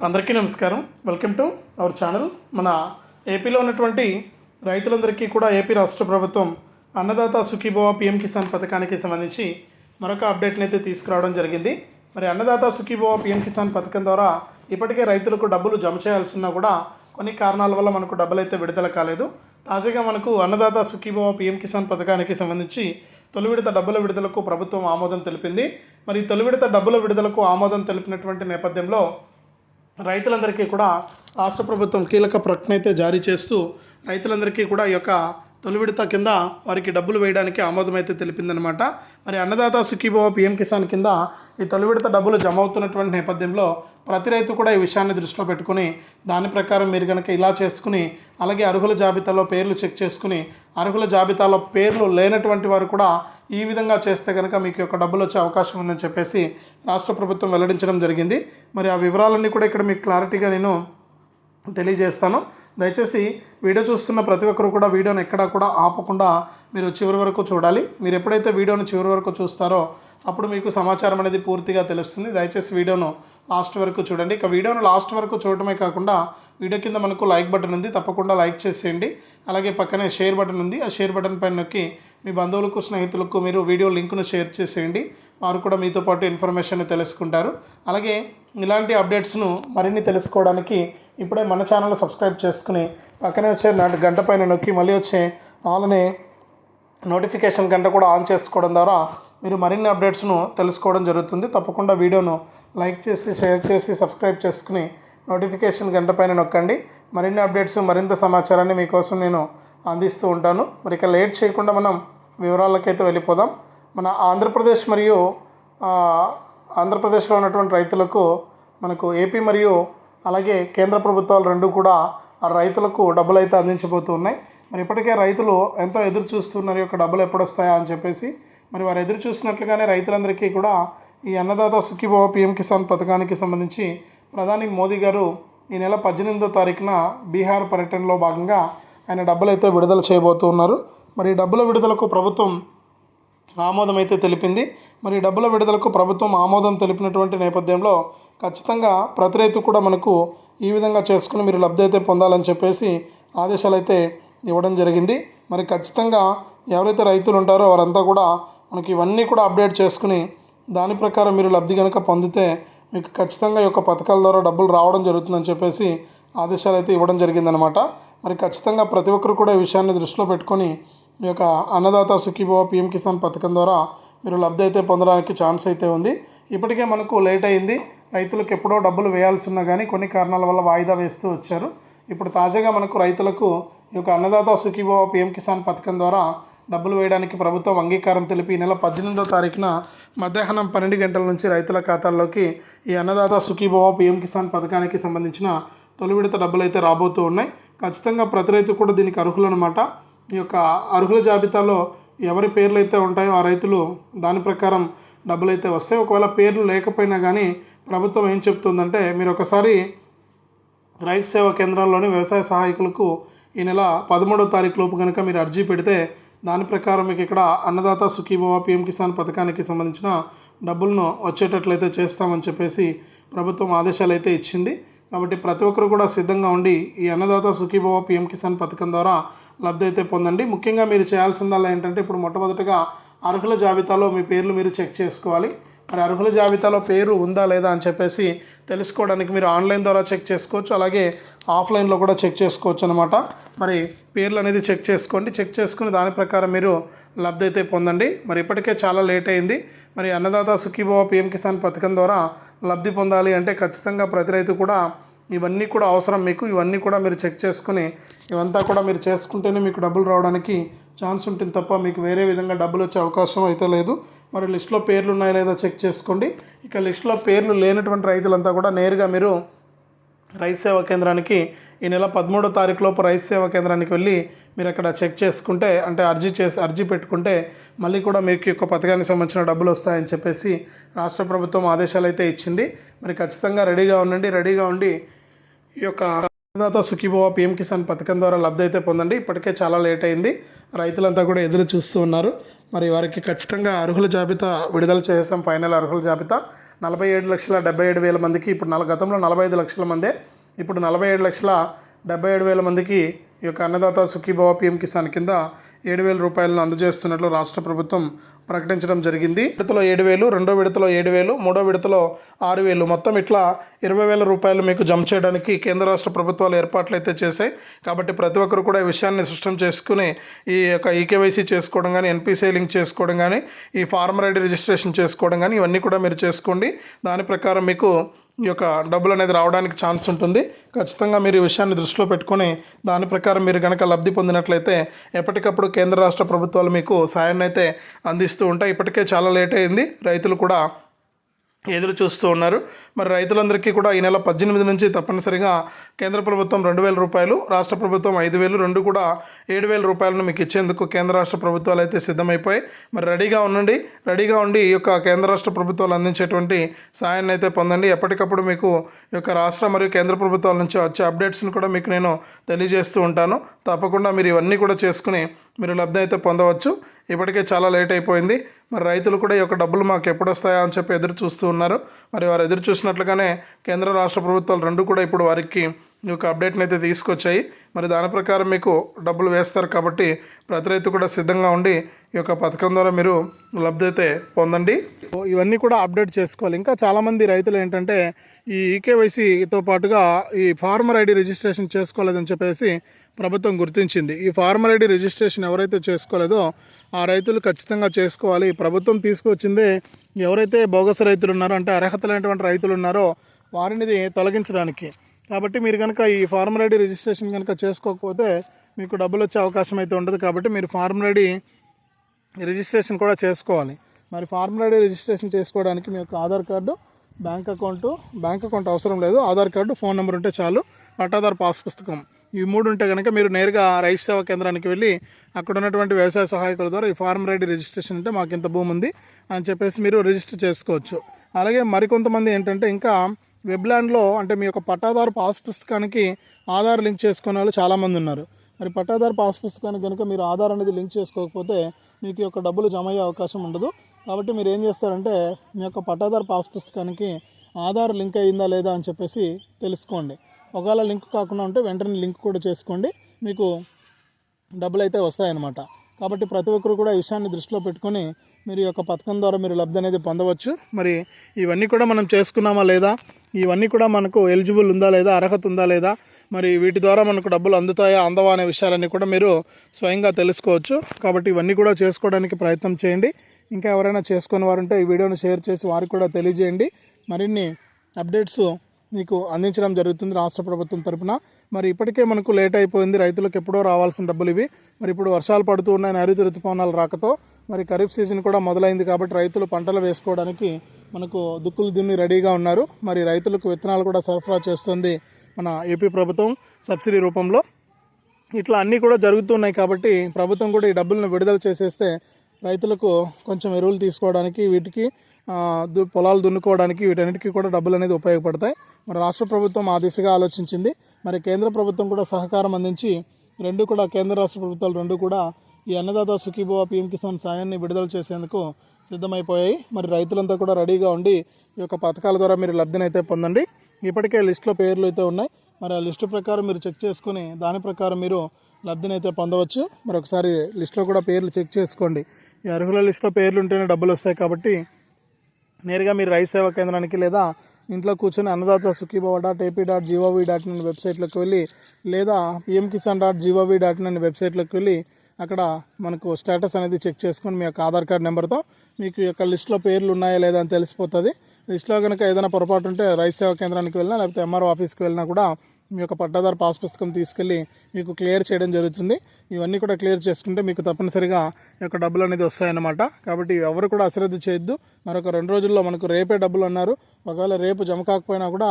అందరికీ నమస్కారం. Welcome to our channel. మన ఏపీలో ఉన్నటువంటి రైతులందరికీ కూడా ఏపీ రాష్ట్ర ప్రభుత్వం అన్నదాత సుఖీభవ పీఎం కిసాన్ పథకానికి సంబంధించి మరొక అప్డేట్ని అయితే తీసుకురావడం జరిగింది. మరి అన్నదాత సుఖీభవ పీఎం కిసాన్ పథకం ద్వారా ఇప్పటికే రైతులకు డబ్బులు జమ చేయాల్సిన కూడా కొన్ని కారణాల వల్ల మనకు డబ్బులు అయితే విడుదల కాలేదు. తాజాగా మనకు అన్నదాత సుఖీభవ పీఎం కిసాన్ పథకానికి సంబంధించి తొలి విడత డబ్బుల విడుదలకు ప్రభుత్వం ఆమోదం తెలిపింది. మరి తొలి విడత డబ్బుల విడుదలకు ఆమోదం తెలిపినటువంటి నేపథ్యంలో రైతులందరికీ కూడా రాష్ట్ర ప్రభుత్వం కీలక ప్రకటన అయితే జారీ చేస్తూ రైతులందరికీ కూడా ఈ యొక్క తొలి విడత కింద వారికి డబ్బులు వేయడానికి ఆమోదం అయితే తెలిపిందనమాట. మరి అన్నదాత సుఖీభవ పీఎం కిసాన్ కింద ఈ తొలి విడత డబ్బులు జమ అవుతున్నటువంటి నేపథ్యంలో ప్రతి రైతు కూడా ఈ విషయాన్ని దృష్టిలో పెట్టుకుని దాని ప్రకారం మీరు కనుక ఇలా చేసుకుని అలాగే అర్హుల జాబితాలో పేర్లు చెక్ చేసుకుని అర్హుల జాబితాలో పేర్లు లేనటువంటి వారు కూడా ఈ విధంగా చేస్తే కనుక మీకు యొక్క డబ్బులు వచ్చే అవకాశం ఉందని చెప్పేసి రాష్ట్ర ప్రభుత్వం వెల్లడించడం జరిగింది. మరి ఆ వివరాలన్నీ కూడా ఇక్కడ మీకు క్లారిటీగా నేను తెలియజేస్తాను. దయచేసి వీడియో చూస్తున్న ప్రతి ఒక్కరు కూడా వీడియోని ఎక్కడా కూడా ఆపకుండా మీరు చివరి వరకు చూడాలి. మీరు ఎప్పుడైతే వీడియోను చివరి వరకు చూస్తారో అప్పుడు మీకు సమాచారం అనేది పూర్తిగా తెలుస్తుంది. దయచేసి వీడియోను లాస్ట్ వరకు చూడండి. ఇక వీడియోను లాస్ట్ వరకు చూడటమే కాకుండా వీడియో కింద మనకు లైక్ బటన్ ఉంది, తప్పకుండా లైక్ చేసేయండి. అలాగే పక్కనే షేర్ బటన్ ఉంది, ఆ షేర్ బటన్ పైన నొక్కి మీ బంధువులకు స్నేహితులకు మీరు వీడియో లింక్ను షేర్ చేసేయండి. వారు కూడా మీతో పాటు ఇన్ఫర్మేషన్ తెలుసుకుంటారు. అలాగే ఇలాంటి అప్డేట్స్ను మరిన్ని తెలుసుకోవడానికి ఇప్పుడే మన ఛానల్ సబ్స్క్రైబ్ చేసుకుని పక్కనే వచ్చే గంట పైన నొక్కి మళ్ళీ వచ్చే ఆల్ అనే నోటిఫికేషన్ గంట కూడా ఆన్ చేసుకోవడం ద్వారా మీరు మరిన్ని అప్డేట్స్ను తెలుసుకోవడం జరుగుతుంది. తప్పకుండా వీడియోను లైక్ చేసి షేర్ చేసి సబ్స్క్రైబ్ చేసుకుని నోటిఫికేషన్ గంట పైన నొక్కండి. మరిన్ని అప్డేట్స్ మరింత సమాచారాన్ని మీకోసం నేను అందిస్తూ ఉంటాను. మరి ఇక లేట్ చేయకుండా మనం వివరాలకైతే వెళ్ళిపోదాం. మన ఆంధ్రప్రదేశ్ మరియు ఆంధ్రప్రదేశ్లో ఉన్నటువంటి రైతులకు మనకు ఏపీ మరియు అలాగే కేంద్ర ప్రభుత్వాలు రెండు కూడా ఆ రైతులకు డబ్బులు అయితే అందించబోతూ ఉన్నాయి. మరి ఇప్పటికే రైతులు ఎంతో ఎదురు చూస్తున్నారు యొక్క డబ్బులు ఎప్పుడు వస్తాయా అని చెప్పేసి. మరి వారు ఎదురు చూసినట్లుగానే రైతులందరికీ కూడా ఈ అన్నదాత సుఖీభవ పీఎం కిసాన్ పథకానికి సంబంధించి ప్రధాని మోదీ గారు ఈ నెల 18వ తారీఖున బీహార్ పర్యటనలో భాగంగా ఆయన డబ్బులు అయితే విడుదల చేయబోతూ ఉన్నారు. మరి డబ్బుల విడుదలకు ప్రభుత్వం ఆమోదం అయితే తెలిపింది. మరి డబ్బుల విడుదలకు ప్రభుత్వం ఆమోదం తెలిపినటువంటి నేపథ్యంలో ఖచ్చితంగా ప్రతి రైతు కూడా మనకు ఈ విధంగా చేసుకుని మీరు లబ్ధి అయితే పొందాలని చెప్పేసి ఆదేశాలు అయితే ఇవ్వడం జరిగింది. మరి ఖచ్చితంగా ఎవరైతే రైతులు ఉంటారో వారంతా కూడా మనకి ఇవన్నీ కూడా అప్డేట్ చేసుకుని దాని ప్రకారం మీరు లబ్ధి కనుక పొందితే మీకు ఖచ్చితంగా ఈ యొక్క పథకాల ద్వారా డబ్బులు రావడం జరుగుతుందని చెప్పేసి ఆదేశాలు అయితే ఇవ్వడం జరిగిందనమాట. మరి ఖచ్చితంగా ప్రతి ఒక్కరు కూడా ఈ విషయాన్ని దృష్టిలో పెట్టుకొని ఈ యొక్క అన్నదాత సుఖీభవ పీఎం కిసాన్ పథకం ద్వారా మీరు లబ్ధి అయితే పొందడానికి ఛాన్స్ అయితే ఉంది. ఇప్పటికే మనకు లేట్ అయింది. రైతులకు ఎప్పుడో డబ్బులు వేయాల్సి ఉన్నా కానీ కొన్ని కారణాల వల్ల వాయిదా వేస్తూ వచ్చారు. ఇప్పుడు తాజాగా మనకు రైతులకు ఈ యొక్క అన్నదాత సుఖీభవ పీఎం కిసాన్ పథకం ద్వారా డబ్బులు వేయడానికి ప్రభుత్వం అంగీకారం తెలిపి ఈ నెల 18వ తారీఖున మధ్యాహ్నం 12 గంటల నుంచి రైతుల ఖాతాల్లోకి ఈ అన్నదాత సుఖీభవ పీఎం కిసాన్ పథకానికి సంబంధించిన తొలి విడత డబ్బులు అయితే రాబోతూ ఉన్నాయి. ఖచ్చితంగా ప్రతి రైతు కూడా దీనికి అర్హులన్నమాట. ఈ యొక్క అర్హుల జాబితాలో ఎవరి పేర్లు అయితే ఉంటాయో ఆ రైతులు దాని ప్రకారం డబ్బులు అయితే వస్తాయి. ఒకవేళ పేర్లు లేకపోయినా కానీ ప్రభుత్వం ఏం చెప్తుందంటే మీరు ఒకసారి రైతు సేవా కేంద్రాల్లోని వ్యవసాయ సహాయకులకు ఈ నెల 13వ తారీఖు లోపు కనుక మీరు అర్జీ పెడితే దాని ప్రకారం మీకు ఇక్కడ అన్నదాత సుఖీభవ పీఎం కిసాన్ పథకానికి సంబంధించిన డబ్బులను వచ్చేటట్లయితే చేస్తామని చెప్పేసి ప్రభుత్వం ఆదేశాలు అయితే ఇచ్చింది. కాబట్టి ప్రతి ఒక్కరు కూడా సిద్ధంగా ఉండి ఈ అన్నదాత సుఖీభవ పీఎం కిసాన్ పథకం ద్వారా లబ్ధి అయితే పొందండి. ముఖ్యంగా మీరు చేయాల్సిందల్లా ఏంటంటే ఇప్పుడు మొట్టమొదటిగా అర్హుల జాబితాలో మీ పేర్లు మీరు చెక్ చేసుకోవాలి. మరి అర్హుల జాబితాలో పేరు ఉందా లేదా అని చెప్పేసి తెలుసుకోవడానికి మీరు ఆన్లైన్ ద్వారా చెక్ చేసుకోవచ్చు, అలాగే ఆఫ్లైన్లో కూడా చెక్ చేసుకోవచ్చు అనమాట. మరి పేర్లు అనేది చెక్ చేసుకోండి. చెక్ చేసుకుని దాని ప్రకారం మీరు లబ్ధి అయితే పొందండి. మరి ఇప్పటికే చాలా లేట్ అయింది. మరి అన్నదాత సుఖీభవ పీఎం కిసాన్ పథకం ద్వారా లబ్ధి పొందాలి అంటే ఖచ్చితంగా ప్రతి రైతు కూడా ఇవన్నీ కూడా అవసరం. మీకు ఇవన్నీ కూడా మీరు చెక్ చేసుకుని ఇవంతా కూడా మీరు చేసుకుంటేనే మీకు డబ్బులు రావడానికి ఛాన్స్ ఉంటుంది తప్ప మీకు వేరే విధంగా డబ్బులు వచ్చే అవకాశం అయితే లేదు. మరి లిస్టులో పేర్లు ఉన్నాయో లేదో చెక్ చేసుకోండి. ఇక లిస్టులో పేర్లు లేనటువంటి రైతులంతా కూడా నేరుగా మీరు రైతు సేవా కేంద్రానికి ఈ నెల 13వ తారీఖు లోపు రైతు సేవా కేంద్రానికి వెళ్ళి మీరు అక్కడ చెక్ చేసుకుంటే అంటే అర్జీ పెట్టుకుంటే మళ్ళీ కూడా మీకు యొక్క పథకానికి సంబంధించిన డబ్బులు వస్తాయని చెప్పేసి రాష్ట్ర ప్రభుత్వం ఆదేశాలు అయితే ఇచ్చింది. మరి ఖచ్చితంగా రెడీగా ఉండి ఈ యొక్క అన్నదాత సుఖీభవ పీఎం కిసాన్ పథకం ద్వారా లబ్ధి అయితే పొందండి. ఇప్పటికే చాలా లేట్ అయింది. రైతులంతా కూడా ఎదురు చూస్తూ ఉన్నారు. మరి వారికి ఖచ్చితంగా అర్హుల జాబితా విడుదల చేసాం, ఫైనల్ అర్హుల జాబితా. 47,77,000 మందికి, ఇప్పుడు గతంలో 45 లక్షల మందే, ఇప్పుడు 47,77,000 మందికి ఈ యొక్క అన్నదాత సుఖీభవ పీఎం కిసాన్ కింద 7,000 రూపాయలను అందజేస్తున్నట్లు రాష్ట్ర ప్రభుత్వం ప్రకటించడం జరిగింది. విడతలో 7,000, రెండో విడతలో 7,000, మూడో విడతలో 6,000, మొత్తం ఇట్లా 20,000 రూపాయలు మీకు జమ చేయడానికి కేంద్ర రాష్ట్ర ప్రభుత్వాలు ఏర్పాట్లు అయితే చేశాయి. కాబట్టి ప్రతి ఒక్కరు కూడా ఈ విషయాన్ని సిస్టమ్ చేసుకుని ఈ యొక్క ఈకేవైసీ చేసుకోవడం కానీ, ఎన్పిసిఐ లింక్ చేసుకోవడం కానీ, ఈ ఫార్మర్ ఐడి రిజిస్ట్రేషన్ చేసుకోవడం కానీ, ఇవన్నీ కూడా మీరు చేసుకోండి. దాని ప్రకారం మీకు ఈ యొక్క డబ్బులు అనేది రావడానికి ఛాన్స్ ఉంటుంది. ఖచ్చితంగా మీరు ఈ విషయాన్ని దృష్టిలో పెట్టుకొని దాని ప్రకారం మీరు కనుక లబ్ధి పొందినట్లయితే ఎప్పటికప్పుడు కేంద్ర రాష్ట్ర ప్రభుత్వాలు మీకు సాయాన్ని అయితే అందిస్తూ ఉంటాయి. ఇప్పటికే చాలా లేట్ అయింది, రైతులు కూడా ఎదురు చూస్తూ ఉన్నారు. మరి రైతులందరికీ కూడా ఈ నెల 18 నుంచి తప్పనిసరిగా కేంద్ర ప్రభుత్వం 2,000 రూపాయలు, రాష్ట్ర ప్రభుత్వం 5,000, రెండు కూడా 7,000 రూపాయలను మీకు ఇచ్చేందుకు కేంద్ర రాష్ట్ర ప్రభుత్వాలు అయితే సిద్ధమైపోయాయి. మరి రెడీగా ఉండి ఈ యొక్క కేంద్ర రాష్ట్ర ప్రభుత్వాలు అందించేటువంటి సాయాన్ని అయితే పొందండి. ఎప్పటికప్పుడు మీకు ఈ యొక్క రాష్ట్ర మరియు కేంద్ర ప్రభుత్వాల నుంచి వచ్చే అప్డేట్స్ని కూడా మీకు నేను తెలియజేస్తూ ఉంటాను. తప్పకుండా మీరు ఇవన్నీ కూడా చేసుకుని మీరు లబ్ధి అయితే పొందవచ్చు. ఇప్పటికే చాలా లేట్ అయిపోయింది. మరి రైతులు కూడా ఈ యొక్క డబ్బులు మాకు ఎప్పుడు వస్తాయా అని చెప్పి ఎదురు చూస్తూ ఉన్నారు. మరి వారు ఎదురు చూసినట్లుగానే కేంద్ర రాష్ట్ర ప్రభుత్వాలు రెండు కూడా ఇప్పుడు వారికి ఈ యొక్క అప్డేట్ని అయితే తీసుకొచ్చాయి. మరి దాని ప్రకారం మీకు డబ్బులు వేస్తారు. కాబట్టి ప్రతి రైతు కూడా సిద్ధంగా ఉండి ఈ యొక్క పథకం ద్వారా మీరు లబ్ధి అయితే పొందండి. ఇవన్నీ కూడా అప్డేట్ చేసుకోవాలి. ఇంకా చాలామంది రైతులు ఏంటంటే ఈ ఈకేవైసీతో పాటుగా ఈ ఫార్మర్ ఐడి రిజిస్ట్రేషన్ చేసుకోలేదని చెప్పేసి ప్రభుత్వం గుర్తించింది. ఈ ఫార్మర్ ఐడి రిజిస్ట్రేషన్ ఎవరైతే చేసుకోలేదో ఆ రైతులు ఖచ్చితంగా చేసుకోవాలి. ప్రభుత్వం తీసుకొచ్చిందే ఎవరైతే బోగస్ రైతులు ఉన్నారో, అంటే అర్హత లేనటువంటి రైతులు ఉన్నారో వారిని తొలగించడానికి. కాబట్టి మీరు కనుక ఈ ఫార్మర్ ఐడి రిజిస్ట్రేషన్ కనుక చేసుకోకపోతే మీకు డబ్బులు వచ్చే అవకాశం అయితే ఉండదు. కాబట్టి మీరు ఫార్మర్ ఐడి రిజిస్ట్రేషన్ కూడా చేసుకోవాలి. మరి ఫార్మర్ ఐడి రిజిస్ట్రేషన్ చేసుకోవడానికి మీ యొక్క ఆధార్ కార్డు, బ్యాంక్ అకౌంట్ అవసరం లేదు. ఆధార్ కార్డు, ఫోన్ నెంబర్ ఉంటే చాలు. పట్టాదారు పాస్ పుస్తకం, ఈ మూడు ఉంటే కనుక మీరు నేరుగా రైతు సేవా కేంద్రానికి వెళ్ళి అక్కడ ఉన్నటువంటి వ్యవసాయ సహాయకుల ద్వారా ఈ ఫార్మర్ ఐడి రిజిస్ట్రేషన్ అంటే మాకు ఇంత భూమి ఉంది అని చెప్పేసి మీరు రిజిస్టర్ చేసుకోవచ్చు. అలాగే మరికొంతమంది ఏంటంటే ఇంకా వెబ్లాండ్లో అంటే మీ యొక్క పట్టాదారు పాస్ పుస్తకానికి ఆధార్ లింక్ చేసుకునే వాళ్ళు చాలామంది ఉన్నారు. మరి పట్టాదారు పాస్ పుస్తకానికి కనుక మీరు ఆధార్ అనేది లింక్ చేసుకోకపోతే మీకు యొక్క డబ్బులు జమ అయ్యే అవకాశం ఉండదు. కాబట్టి మీరు ఏం చేస్తారంటే మీ యొక్క పట్టాదారు పాస్ పుస్తకానికి ఆధార్ లింక్ అయ్యిందా లేదా అని చెప్పేసి తెలుసుకోండి. ఒకవేళ లింక్ కాకుండా ఉంటే వెంటనే లింక్ కూడా చేసుకోండి, మీకు డబ్బులు అయితే వస్తాయన్నమాట. కాబట్టి ప్రతి ఒక్కరు కూడా ఈ విషయాన్ని దృష్టిలో పెట్టుకొని మీరు యొక్క పథకం ద్వారా మీరు లబ్ధి అనేది పొందవచ్చు. మరి ఇవన్నీ కూడా మనం చేసుకున్నామా లేదా, ఇవన్నీ కూడా మనకు ఎలిజిబుల్ ఉందా లేదా, అర్హత ఉందా లేదా, మరి వీటి ద్వారా మనకు డబ్బులు అందుతాయా అందవా అనే విషయాలన్నీ కూడా మీరు స్వయంగా తెలుసుకోవచ్చు. కాబట్టి ఇవన్నీ కూడా చేసుకోవడానికి ప్రయత్నం చేయండి. ఇంకా ఎవరైనా చేసుకునే వారు ఉంటే ఈ వీడియోని షేర్ చేసి వారికి కూడా తెలియజేయండి. మరిన్ని అప్డేట్స్ మీకు అందించడం జరుగుతుంది రాష్ట్ర ప్రభుత్వం తరపున. మరి ఇప్పటికే మనకు లేట్ అయిపోయింది, రైతులకు ఎప్పుడో రావాల్సిన డబ్బులు ఇవి. మరి ఇప్పుడు వర్షాలు పడుతూ ఉన్నాయి, నైరుతి ఋతుపవనాలు రాకతో మరి ఖరీఫ్ సీజన్ కూడా మొదలైంది. కాబట్టి రైతులు పంటలు వేసుకోవడానికి మనకు దుక్కులు దున్ని రెడీగా ఉన్నారు. మరి రైతులకు విత్తనాలు కూడా సరఫరా చేస్తుంది మన ఏపీ ప్రభుత్వం సబ్సిడీ రూపంలో. ఇట్లా అన్నీ కూడా జరుగుతున్నాయి. కాబట్టి ప్రభుత్వం కూడా ఈ డబ్బులను విడుదల చేసేస్తే రైతులకు కొంచెం ఎరువులు తీసుకోవడానికి, వీటికి పొలాలు దున్నుకోవడానికి, వీటన్నిటికీ కూడా డబ్బులు అనేది ఉపయోగపడతాయి. మరి రాష్ట్ర ప్రభుత్వం ఆ దిశగా ఆలోచించింది. మరి కేంద్ర ప్రభుత్వం కూడా సహకారం అందించి కేంద్ర రాష్ట్ర ప్రభుత్వాలు రెండు కూడా ఈ అన్నదాత సుఖీభవ పీఎం కిసాన్ సాయాన్ని విడుదల చేసేందుకు సిద్ధమైపోయాయి. మరి రైతులంతా కూడా రెడీగా ఉండి ఈ యొక్క పథకాల ద్వారా మీరు లబ్ధిని అయితే పొందండి. ఇప్పటికే లిస్టులో పేర్లు అయితే ఉన్నాయి. మరి ఆ లిస్టు ప్రకారం మీరు చెక్ చేసుకుని దాని ప్రకారం మీరు లబ్ధిని అయితే పొందవచ్చు. మరి ఒకసారి లిస్టులో కూడా పేర్లు చెక్ చేసుకోండి. ఈ అర్హుల లిస్టులో పేర్లు ఉంటేనే డబ్బులు వస్తాయి. కాబట్టి నేరుగా మీరు రైతు సేవా కేంద్రానికి లేదా ఇంట్లో కూర్చొని అన్నదాత సుఖీభవ.ap.gov.in వెబ్సైట్లోకి వెళ్ళి లేదా pmkisan.gov.in వెబ్సైట్లోకి వెళ్ళి అక్కడ మనకు స్టేటస్ అనేది చెక్ చేసుకొని మీ యొక్క ఆధార్ కార్డ్ నెంబర్తో మీకు యొక్క లిస్టులో పేర్లు ఉన్నాయా లేదా అని తెలిసిపోతుంది. లిస్టులో కనుక ఏదైనా పొరపాటు ఉంటే రైతు సేవా కేంద్రానికి వెళ్ళినా లేకపోతే ఎంఆర్ఓ ఆఫీస్కి వెళ్ళినా కూడా మీ యొక్క పట్టాదారు పాస్ పుస్తకం తీసుకెళ్ళి మీకు క్లియర్ చేయడం జరుగుతుంది. ఇవన్నీ కూడా క్లియర్ చేసుకుంటే మీకు తప్పనిసరిగా ఈ యొక్క డబ్బులు అనేది వస్తాయన్నమాట. కాబట్టి ఎవరు కూడా అశ్రద్ధ చేయొద్దు. మరొక 2 రోజుల్లో మనకు రేపే డబ్బులు అన్నారు. ఒకవేళ రేపు జమ కాకపోయినా కూడా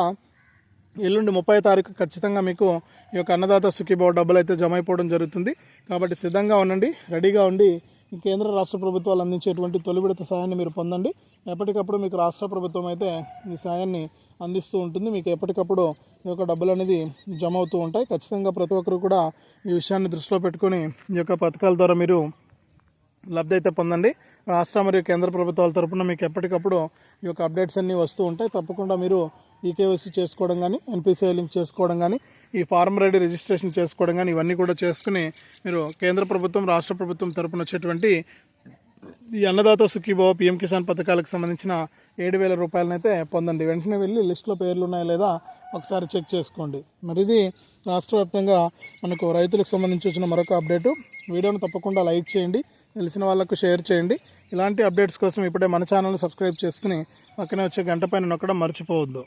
ఎల్లుండి 30వ తారీఖు ఖచ్చితంగా మీకు ఈ యొక్క అన్నదాత సుఖీభవ డబ్బులు అయితే జమ అయిపోవడం జరుగుతుంది. కాబట్టి సిద్ధంగా ఉండండి, రెడీగా ఉండి ఈ కేంద్ర రాష్ట్ర ప్రభుత్వాలు అందించేటువంటి తొలి విడత సాయాన్ని మీరు పొందండి. ఎప్పటికప్పుడు మీకు రాష్ట్ర ప్రభుత్వం అయితే ఈ సాయాన్ని అందిస్తూ ఉంటుంది. మీకు ఎప్పటికప్పుడు ఈ యొక్క డబ్బులు అనేది జమ అవుతూ ఉంటాయి. ఖచ్చితంగా ప్రతి ఒక్కరు కూడా ఈ విషయాన్ని దృష్టిలో పెట్టుకొని ఈ యొక్క పథకాల ద్వారా మీరు లబ్ధి అయితే పొందండి. రాష్ట్ర మరియు కేంద్ర ప్రభుత్వాల తరపున మీకు ఎప్పటికప్పుడు ఈ యొక్క అప్డేట్స్ అన్నీ వస్తూ ఉంటాయి. తప్పకుండా మీరు ఈకేవైసీ చేసుకోవడం కానీ, ఎన్పిసిఐ లింక్ చేసుకోవడం కానీ, ఈ ఫార్మ్ రెడీ రిజిస్ట్రేషన్ చేసుకోవడం కానీ ఇవన్నీ కూడా చేసుకుని మీరు కేంద్ర ప్రభుత్వం, రాష్ట్ర ప్రభుత్వం తరపున వచ్చేటువంటి ఈ అన్నదాత సుఖీభావ పిఎం కిసాన్ పథకాలకు సంబంధించిన 7,000 రూపాయలనైతే పొందండి. వెంటనే వెళ్ళి లిస్టులో పేర్లు ఉన్నాయా లేదా ఒకసారి చెక్ చేసుకోండి. మరి ఇది రాష్ట్ర వ్యాప్తంగా మనకు రైతులకు సంబంధించి వచ్చిన మరొక అప్డేటు. వీడియోను తప్పకుండా లైక్ చేయండి, తెలిసిన వాళ్ళకు షేర్ చేయండి. ఇలాంటి అప్డేట్స్ కోసం ఇప్పుడే మన ఛానల్ని సబ్స్క్రైబ్ చేసుకుని పక్కనే వచ్చే గంట పైన నొక్కడం మర్చిపోవద్దు.